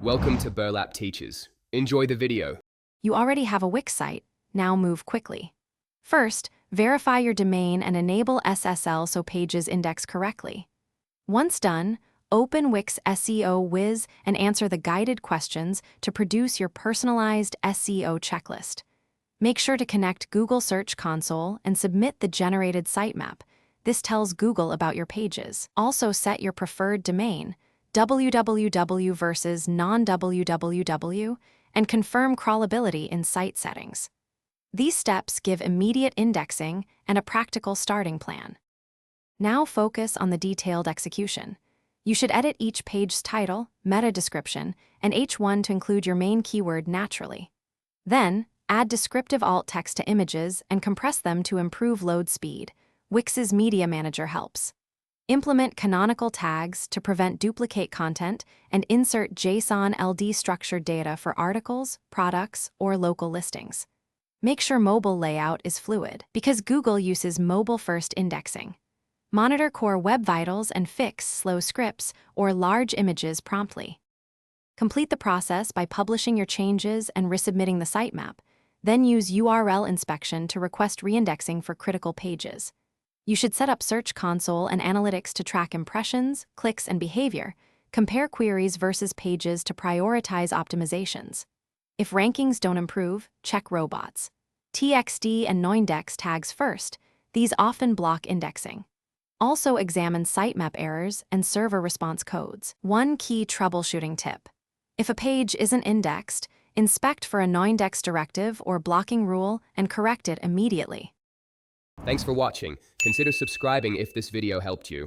Welcome to Burlap Teachers. Enjoy the video. You already have a Wix site. Now move quickly. First, verify your domain and enable SSL so pages index correctly. Once done, open Wix SEO Wiz and answer the guided questions to produce your personalized SEO checklist. Make sure to connect Google Search Console and submit the generated sitemap. This tells Google about your pages. Also set your preferred domain, www versus non-www, and confirm crawlability in site settings. These steps give immediate indexing and a practical starting plan. Now focus on the detailed execution. You should edit each page's title, meta description, and H1 to include your main keyword naturally. Then, add descriptive alt text to images and compress them to improve load speed. Wix's Media Manager helps. Implement canonical tags to prevent duplicate content and insert JSON LD structured data for articles, products, or local listings. Make sure mobile layout is fluid, because Google uses mobile-first indexing. Monitor core web vitals and fix slow scripts or large images promptly. Complete the process by publishing your changes and resubmitting the sitemap, then use URL inspection to request reindexing for critical pages. You should set up Search Console and analytics to track impressions, clicks, and behavior. Compare queries versus pages to prioritize optimizations. If rankings don't improve, check robots. TXT and noindex tags first. These often block indexing. Also examine sitemap errors and server response codes. One key troubleshooting tip. If a page isn't indexed, inspect for a noindex directive or blocking rule and correct it immediately. Thanks for watching. Consider subscribing if this video helped you.